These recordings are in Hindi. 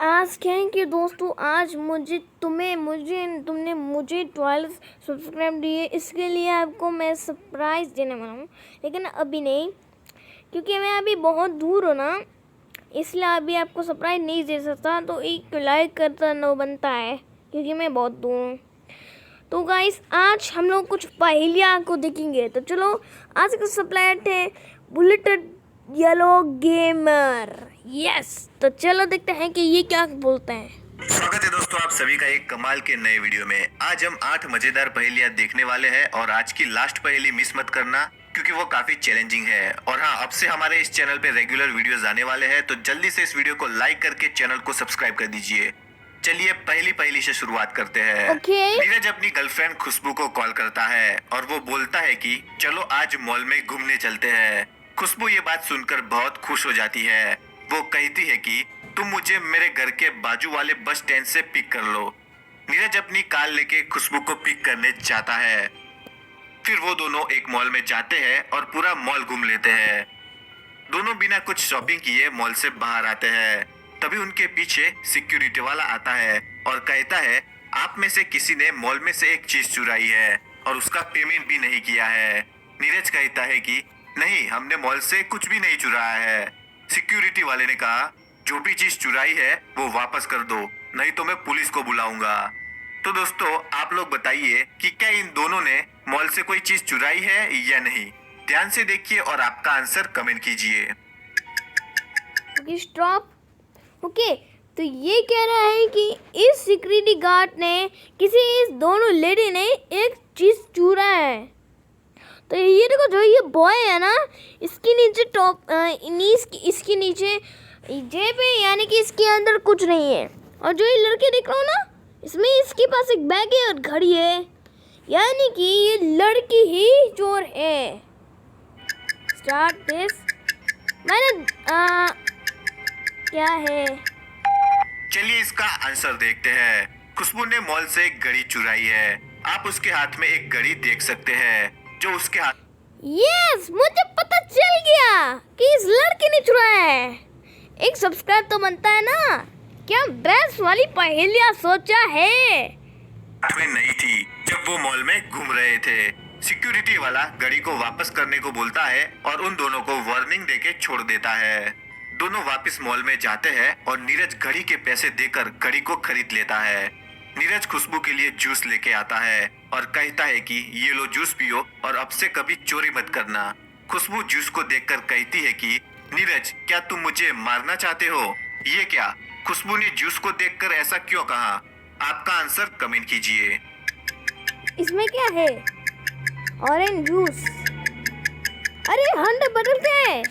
आज क्या है कि दोस्तों आज तुमने मुझे 12 सब्सक्राइब दिए, इसके लिए आपको मैं सरप्राइज़ देने वाला हूँ, लेकिन अभी नहीं क्योंकि मैं अभी बहुत दूर हूँ ना, इसलिए अभी आपको सरप्राइज़ नहीं दे सकता। तो एक लाइक करता न बनता है क्योंकि मैं बहुत दूर हूँ। तो गाइस आज हम लोग कुछ पहेलियाँ को देखेंगे। तो चलो आज का सप्लायर है बुलेट येलो गेमर। यस, तो चलो देखते हैं कि ये क्या बोलते हैं। स्वागत है दोस्तों आप सभी का एक कमाल के नए वीडियो में। आज हम 8 मजेदार पहेलियां देखने वाले हैं और आज की लास्ट पहेली मिस मत करना क्योंकि वो काफी चैलेंजिंग है। और हाँ, अब से हमारे इस चैनल पे रेगुलर वीडियोस आने वाले हैं, तो जल्दी से इस वीडियो को लाइक करके चैनल को सब्सक्राइब कर दीजिए। चलिए पहली पहेली से शुरुआत करते हैं। नीरज अपनी गर्लफ्रेंड खुशबू को कॉल करता है और वो बोलता है कि चलो आज मॉल में घूमने चलते हैं। खुशबू ये बात सुनकर बहुत खुश हो जाती है। वो कहती है कि तुम मुझे मेरे घर के बाजू वाले बस स्टैंड से पिक कर लो। नीरज अपनी कार लेके खुशबू को पिक करने जाता है। फिर वो दोनों एक मॉल में जाते हैं और पूरा मॉल घूम लेते हैं। दोनों बिना कुछ शॉपिंग किए मॉल से बाहर आते हैं। तभी उनके पीछे सिक्योरिटी वाला आता है और कहता है आप में से किसी ने मॉल में से एक चीज चुराई है और उसका पेमेंट भी नहीं किया है। नीरज कहता है कि नहीं, हमने मॉल से कुछ भी नहीं चुराया है। सिक्योरिटी वाले ने कहा जो भी चीज चुराई है वो वापस कर दो, नहीं तो मैं पुलिस को बुलाऊंगा। तो दोस्तों आप लोग बताइए कि क्या इन दोनों ने मॉल से कोई चीज चुराई है या नहीं। ध्यान से देखिए और आपका आंसर कमेंट कीजिए। स्टॉप। ओके, तो ये कह रहा है कि इस सिक्योरिटी गार्ड ने इस दोनों लेडी ने एक चीज चुरा है। तो ये देखो, जो ये बॉय है ना, इसके नीचे इसके नीचे जेब है, यानी कि इसके अंदर कुछ नहीं है। और जो ये लड़के देख रहा हो ना, इसमें इसके पास एक बैग है और घड़ी है, यानी कि ये लड़की ही चोर है। Start this. मैंने क्या है? चलिए इसका आंसर देखते हैं। खुशबू ने मॉल से एक घड़ी चुराई है। आप उसके हाथ में एक घड़ी देख सकते हैं जो उसके हाथ। यस, मुझे पता चल गया कि इस लड़के ने चुराया है। एक सब्सक्राइब तो बनता है ना। क्या बेस्ट वाली पहेलियां सोचा है। में नहीं थी जब वो मॉल में घूम रहे थे। सिक्योरिटी वाला घड़ी को वापस करने को बोलता है और उन दोनों को वार्निंग देके छोड़ देता है। दोनों वापस मॉल में जाते हैं और नीरज घड़ी के पैसे देकर घड़ी को खरीद लेता है। नीरज खुशबू के लिए जूस लेके आता है और कहता है कि ये लो जूस पियो और अब से कभी चोरी मत करना। खुशबू जूस को देखकर कहती है कि नीरज क्या तुम मुझे मारना चाहते हो? ये क्या? खुशबू ने जूस को देखकर ऐसा क्यों कहा? आपका आंसर कमेंट कीजिए। इसमें क्या है? Orange juice. अरे हंड बदलते हैं।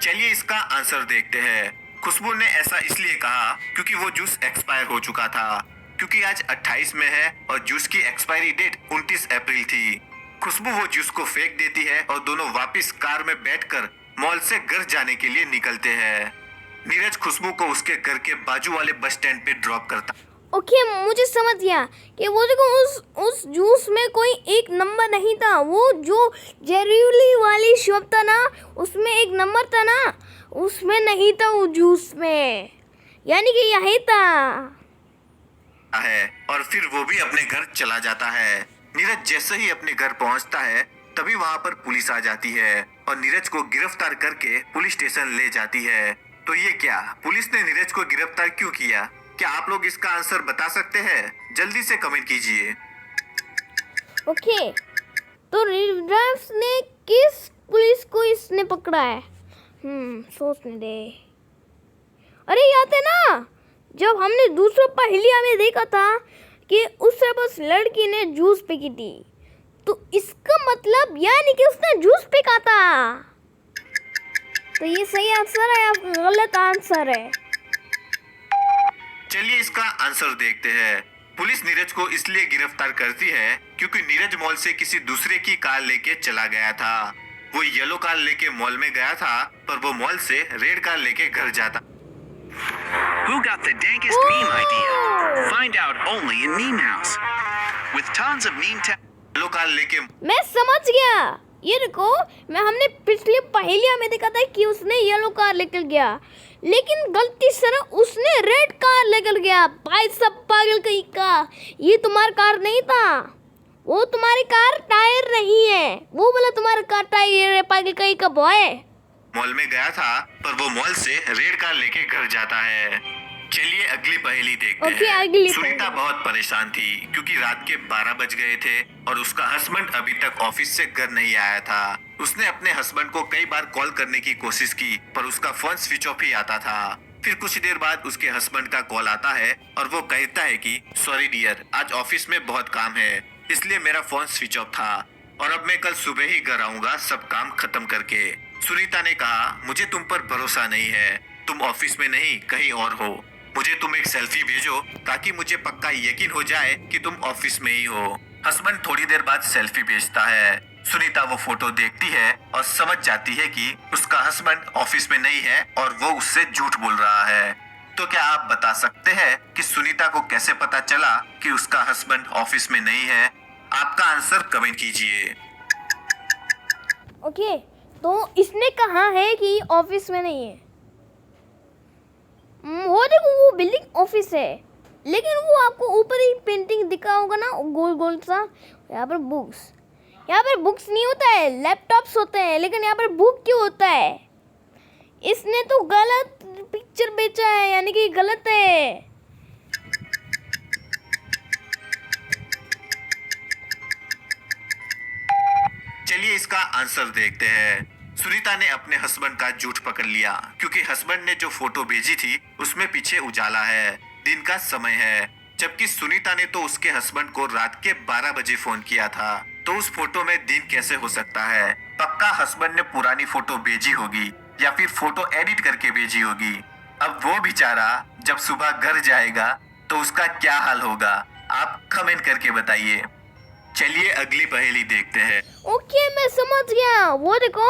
चलिए इसका आंसर देखते हैं। खुशबू ने ऐसा इसलिए कहा क्योंकि वो जूस एक्सपायर हो चुका था, क्योंकि आज 28 में है और जूस की एक्सपायरी डेट 29 अप्रैल थी। खुशबू वो जूस को फेंक देती है और दोनों वापस कार में बैठकर मॉल से घर जाने के लिए निकलते हैं। नीरज खुशबू को उसके घर के बाजू वाले बस स्टैंड पे ड्रॉप करता। ओके, मुझे समझ गया कि वो देखो उस जूस में कोई एक नंबर नहीं था। वो जो जेरूली वाली शॉप था ना, उसमें एक नंबर था ना, उसमें नहीं था वो जूस में, यानी कि यही था है। और फिर वो भी अपने घर चला जाता है। नीरज जैसे ही अपने घर पहुंचता है तभी वहां पर पुलिस आ जाती है और नीरज को गिरफ्तार करके पुलिस स्टेशन ले जाती है। तो ये क्या, पुलिस ने नीरज को गिरफ्तार क्यों किया? क्या आप लोग इसका आंसर बता सकते हैं? जल्दी से कमेंट कीजिए। ओके, तो नीरज ने किस पुलिस को इसने पकड़ा है? सोचने दे। अरे याद है ना, जब हमने दूसरा पहेलिया में देखा था कि उस बस लड़की ने जूस पी थी, तो इसका मतलब यानी कि उसने जूस पीका था। तो ये सही आंसर है या गलत आंसर है? चलिए इसका आंसर देखते हैं। पुलिस नीरज को इसलिए गिरफ्तार करती है क्योंकि नीरज मॉल से किसी दूसरे की कार लेके चला गया था। वो येलो कार लेके मॉल में गया था, पर वो मॉल से रेड कार लेके घर जाता। Who got the dankest meme idea? Find out only in Meme House. With tons of meme yellow car लेके। मैं समझ गया। ये देखो, हमने पिछले पहेलिया में देखा था कि उसने येलो कार लेकर गया, लेकिन गलती से ना उसने रेड कार लेकर गया। भाई सब पागल कहीं का, ये तुम्हारा कार नहीं था, वो तुम्हारी कार टायर नहीं है, वो बोला तुम्हारा कार टायर है, पागल कहीं का बॉय। मॉल में गया था पर वो मॉल से रेड कार लेके घर जाता है। चलिए अगली पहेली देखते ओके, हैं। अगली सुनीता पहेली। बहुत परेशान थी क्योंकि रात के 12 बज गए थे और उसका हस्बैंड अभी तक ऑफिस से घर नहीं आया था। उसने अपने हस्बैंड को कई बार कॉल करने की कोशिश की पर उसका फोन स्विच ऑफ ही आता था। फिर कुछ देर बाद उसके हस्बैंड का कॉल आता है और वो कहता है कि सॉरी डियर, आज ऑफिस में बहुत काम है इसलिए मेरा फोन स्विच ऑफ था और अब मैं कल सुबह ही घर आऊंगा सब काम खत्म करके। सुनीता ने कहा मुझे तुम पर भरोसा नहीं है, तुम ऑफिस में नहीं कहीं और हो, मुझे तुम एक सेल्फी भेजो ताकि मुझे पक्का यकीन हो जाए कि तुम ऑफिस में ही हो। हस्बैंड थोड़ी देर बाद सेल्फी भेजता है। सुनीता वो फोटो देखती है और समझ जाती है कि उसका हस्बैंड ऑफिस में नहीं है और वो उससे झूठ बोल रहा है। तो क्या आप बता सकते हैं कि सुनीता को कैसे पता चला कि उसका हस्बैंड ऑफिस में नहीं है? आपका आंसर कमेंट कीजिए। ओके, तो इसने कहा है कि ऑफिस में नहीं है। वो देखो वो बिल्डिंग ऑफिस है, लेकिन वो आपको ऊपर ही पेंटिंग दिखा होगा ना गोल गोल सा। यहाँ पर बुक्स नहीं होता है, लैपटॉप्स होते हैं, लेकिन यहाँ पर बुक क्यों होता है? इसने तो गलत पिक्चर बेचा है, यानी कि गलत है। चलिए इसका आंसर देखते हैं। सुनीता ने अपने हस्बैंड का झूठ पकड़ लिया क्योंकि हस्बैंड ने जो फोटो भेजी थी उसमें पीछे उजाला है, दिन का समय है, जबकि सुनीता ने तो उसके हस्बैंड को रात के 12 बजे फोन किया था। तो उस फोटो में दिन कैसे हो सकता है? पक्का हस्बैंड ने पुरानी फोटो भेजी होगी या फिर फोटो एडिट करके भेजी होगी। अब वो बेचारा जब सुबह घर जाएगा तो उसका क्या हाल होगा? आप कमेंट करके बताइए। चलिए अगली पहेली देखते हैं। ओके, मैं समझ गया। वो देखो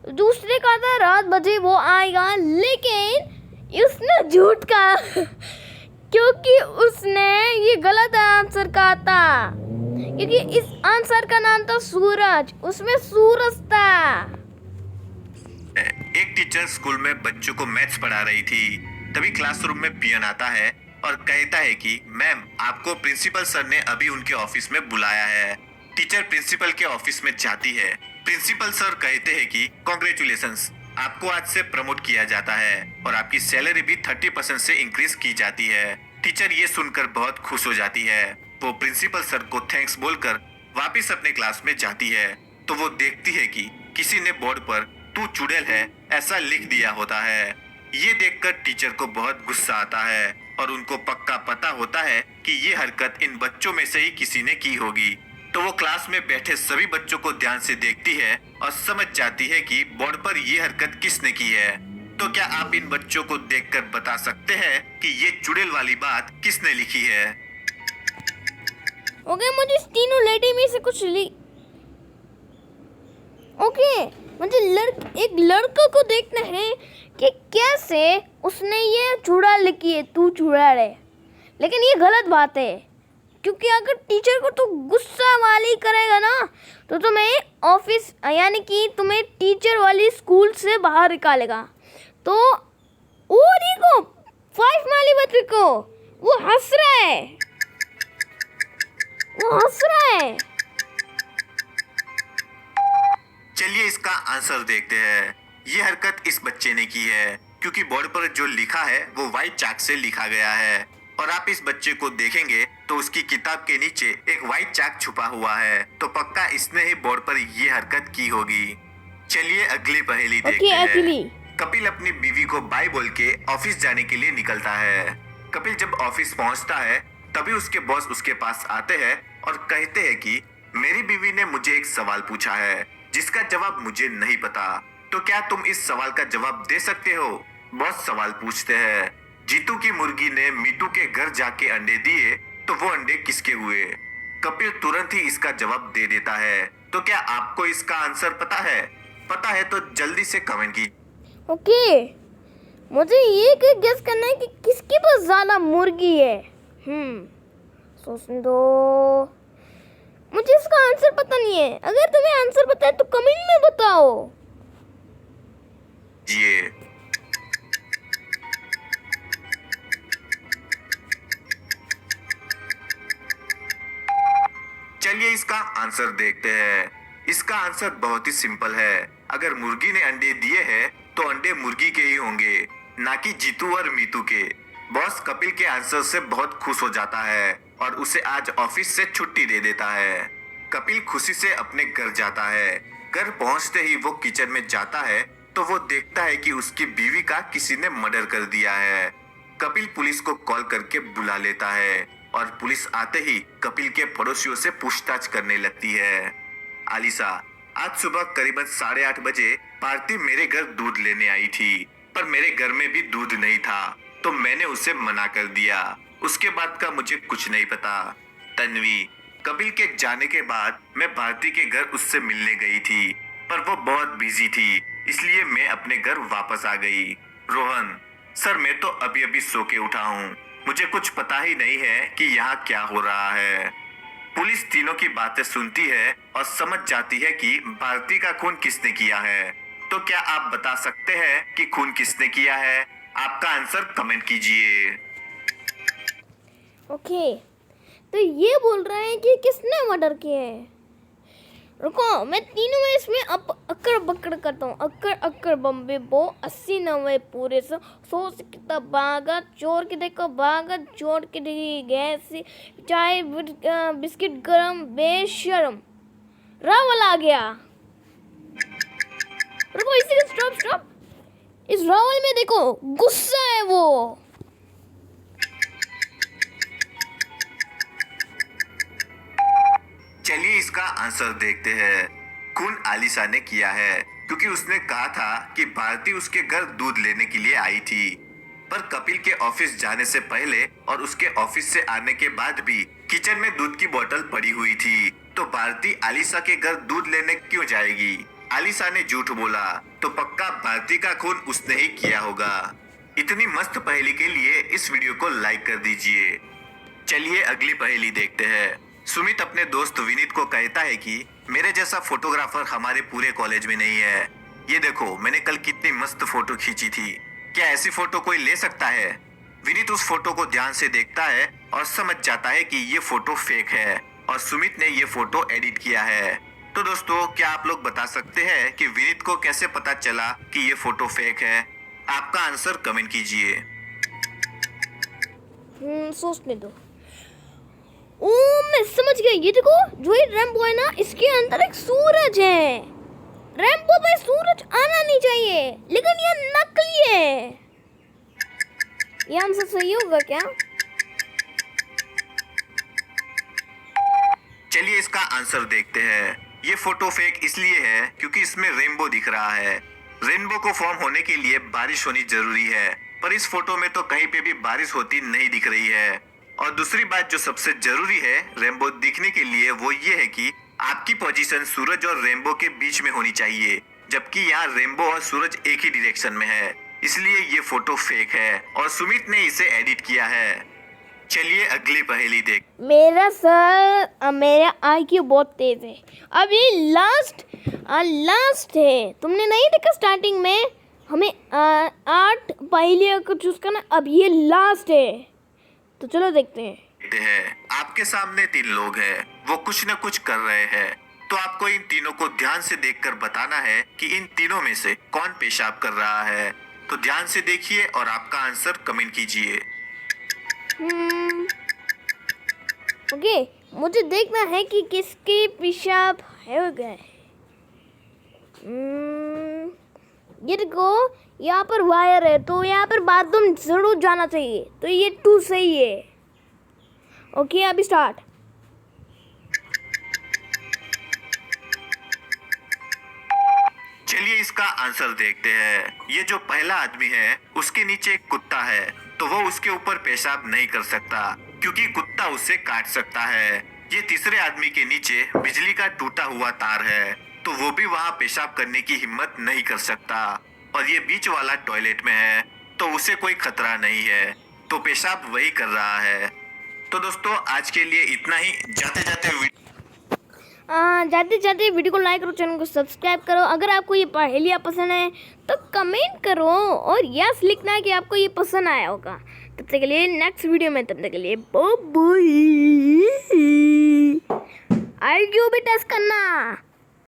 दूसरे का था रात बजे वो आएगा, लेकिन उसने झूठ कहा क्योंकि उसने ये गलत आंसर कहा था, क्योंकि इस आंसर का नाम था सूरज, उसमें सूरज था। एक टीचर स्कूल में बच्चों को मैथ्स पढ़ा रही थी। तभी क्लासरूम में पियन आता है और कहता है कि मैम आपको प्रिंसिपल सर ने अभी उनके ऑफिस में बुलाया है। टीचर प्रिंसिपल के ऑफिस में जाती है। प्रिंसिपल सर कहते हैं कि कॉन्ग्रेचुलेशंस, आपको आज से प्रमोट किया जाता है और आपकी सैलरी भी 30% से इंक्रीज की जाती है। टीचर ये सुनकर बहुत खुश हो जाती है। वो प्रिंसिपल सर को थैंक्स बोलकर वापस अपने क्लास में जाती है तो वो देखती है कि किसी ने बोर्ड पर तू चुड़ैल है ऐसा लिख दिया होता है। ये देखकर टीचर को बहुत गुस्सा आता है और उनको पक्का पता होता है कि ये हरकत इन बच्चों में से ही किसी ने की होगी। तो वो क्लास में बैठे सभी बच्चों को ध्यान से देखती है और समझ जाती है कि बोर्ड पर ये हरकत किसने की है। तो क्या आप इन बच्चों को देखकर बता सकते हैं कि ये चुड़ैल वाली बात किसने लिखी है? ओके, मुझे इस तीनों लेडी में से कुछ मुझे एक लड़का को देखना है कि कैसे उसने ये चुड़ैल लिखी है, तू चुड़ैल है। लेकिन ये गलत बात है, क्योंकि अगर टीचर को तो गुस्सा वाली करेगा ना तो तुम्हें ऑफिस यानी कि तुम्हें टीचर वाली स्कूल से बाहर निकालेगा। तो वो देखो 5 माली बच्चे को वो हंस रहा है। चलिए इसका आंसर देखते हैं। ये हरकत इस बच्चे ने की है क्योंकि बोर्ड पर जो लिखा है वो व्हाइट चाक से लिखा गया है और आप इस बच्चे को देखेंगे तो उसकी किताब के नीचे एक व्हाइट चाक छुपा हुआ है। तो पक्का इसने ही बोर्ड पर ये हरकत की होगी। चलिए अगली पहेली देखते हैं। कपिल अपनी बीवी को बाय बोल के ऑफिस जाने के लिए निकलता है। कपिल जब ऑफिस पहुंचता है तभी उसके बॉस उसके पास आते हैं और कहते हैं कि मेरी बीवी ने मुझे एक सवाल पूछा है जिसका जवाब मुझे नहीं पता, तो क्या तुम इस सवाल का जवाब दे सकते हो? बॉस सवाल पूछते हैं, जीतू की मुर्गी ने मीतू के घर जाके अंडे दिए तो वो अंडे किसके हुए? कपिल तुरंत ही इसका जवाब दे देता है। तो क्या आपको इसका आंसर पता है? पता है तो जल्दी से कमेंट कीजिए। ओके, मुझे ये गेस करना है कि किसके पास ज्यादा मुर्गी है। सोचने दो, मुझे इसका आंसर पता नहीं है। अगर तुम्हें आंसर पता है तो कमेंट में बताओ। ये इसका आंसर देखते हैं। इसका आंसर बहुत ही सिंपल है। अगर मुर्गी ने अंडे दिए हैं तो अंडे मुर्गी के ही होंगे, ना कि जीतू और मीतू के। बॉस कपिल के आंसर से बहुत खुश हो जाता है और उसे आज ऑफिस से छुट्टी दे देता है। कपिल खुशी से अपने घर जाता है। घर पहुंचते ही वो किचन में जाता है तो वो देखता है कि उसकी बीवी का किसी ने मर्डर कर दिया है। कपिल पुलिस को कॉल करके बुला लेता है और पुलिस आते ही कपिल के पड़ोसियों से पूछताछ करने लगती है। आलिशा, आज सुबह करीबन 8:30 बजे भारती मेरे घर दूध लेने आई थी, पर मेरे घर में भी दूध नहीं था तो मैंने उसे मना कर दिया। उसके बाद का मुझे कुछ नहीं पता। तन्वी, कपिल के जाने के बाद मैं भारती के घर उससे मिलने गई थी, पर वो बहुत बिजी थी, इसलिए मैं अपने घर वापस आ गई। रोहन, सर मैं तो अभी अभी सो के उठा हूँ, मुझे कुछ पता ही नहीं है कि यहाँ क्या हो रहा है। पुलिस तीनों की बातें सुनती है और समझ जाती है कि भारती का खून किसने किया है। तो क्या आप बता सकते हैं कि खून किसने किया है? आपका आंसर कमेंट कीजिए। ओके, तो ये बोल रहा है कि किसने मर्डर किया है। रुको, मैं तीनों में इसमें अक्कड़ बक्कड़ करता हूँ। अक्कड़ अक्कड़ बम्बे बो 80 90 पूरे 100 से कितना भागा, चोर के देखो भागा, चोर के देखी गैस, चाय बिस्किट गरम, बेशरम रावल आ गया। रुको, इसी का स्टॉप। इस रावल में देखो गुस्सा है वो। चलिए इसका आंसर देखते हैं। खून आलिशा ने किया है, क्योंकि उसने कहा था कि भारती उसके घर दूध लेने के लिए आई थी। पर कपिल के ऑफिस जाने से पहले और उसके ऑफिस से आने के बाद भी किचन में दूध की बोतल पड़ी हुई थी, तो भारती आलिशा के घर दूध लेने क्यों जाएगी? आलिशा ने झूठ बोला तो पक्का भारती का खून उसने ही किया होगा। इतनी मस्त पहेली के लिए इस वीडियो को लाइक कर दीजिए। चलिए अगली पहेली देखते हैं। सुमित अपने दोस्त विनीत को कहता है कि मेरे जैसा फोटोग्राफर हमारे पूरे कॉलेज में नहीं है। ये देखो, मैंने कल कितनी मस्त फोटो खींची थी, क्या ऐसी फोटो कोई ले सकता है? विनीत उस फोटो को ध्यान से देखता है और समझ जाता है कि ये फोटो फेक है और सुमित ने ये फोटो एडिट किया है। तो दोस्तों, क्या आप लोग बता सकते हैं कि विनीत को कैसे पता चला कि ये फोटो फेक है? आपका आंसर कमेंट कीजिए। सोचने दो। ओ, मैं समझ गया। ये देखो, जो ये रैम्बो है ना, इसके अंदर एक सूरज है। रैम्बो पे सूरज आना नहीं चाहिए, लेकिन ये नकली है। ये आंसर सही होगा क्या? चलिए इसका आंसर देखते हैं। ये फोटो फेक इसलिए है क्योंकि इसमें रेनबो दिख रहा है। रेनबो को फॉर्म होने के लिए बारिश होनी जरूरी है, पर इस फोटो में तो कहीं पे भी बारिश होती नहीं दिख रही है। और दूसरी बात जो सबसे जरूरी है रेनबो दिखने के लिए, वो ये है कि आपकी पोजीशन सूरज और रेनबो के बीच में होनी चाहिए, जबकि यहाँ रेनबो और सूरज एक ही डायरेक्शन में है, इसलिए ये फोटो फेक है और सुमित ने इसे एडिट किया है। चलिए अगली पहेली देख। मेरा सर, मेरा IQ बहुत तेज है। अब ये लास्ट है। तुमने नहीं देखा स्टार्टिंग में हमें 8 पहेलियों को चूज करना, अब ये लास्ट है। तो चलो देखते हैं। आपके सामने 3 लोग हैं, वो कुछ न कुछ कर रहे हैं, तो आपको इन तीनों को ध्यान से देखकर बताना है कि इन तीनों में से कौन पेशाब कर रहा है। तो ध्यान से देखिए और आपका आंसर कमेंट कीजिए। ओके, मुझे देखना है कि किसके पेशाब हो गए। ये देखो, यहाँ पर वायर है, तो यहाँ पर बाथरूम जरूर जाना चाहिए, तो ये 2 सही है। ओके, अभी स्टार्ट। चलिए इसका आंसर देखते हैं। ये जो पहला आदमी है उसके नीचे एक कुत्ता है, तो वो उसके ऊपर पेशाब नहीं कर सकता क्योंकि कुत्ता उसे काट सकता है। ये तीसरे आदमी के नीचे बिजली का टूटा हुआ तार है, तो वो भी वहाँ पेशाब करने की हिम्मत नहीं कर सकता। और ये बीच वाला टॉयलेट में है, तो उसे कोई खतरा नहीं है, तो पेशाब वही कर रहा है। तो दोस्तों आज के लिए इतना ही। जाते जाते वीडियो को लाइक करो, चैनल को सब्सक्राइब करो। अगर आपको ये पहेलियाँ पसंद है तो कमेंट करो और यस लिखना है कि आपको ये पसंद आया होगा। तब तक के लिए नेक्स्ट वीडियो में, तब तक के लिए बाय बाय। IQ भी टेस्ट करना।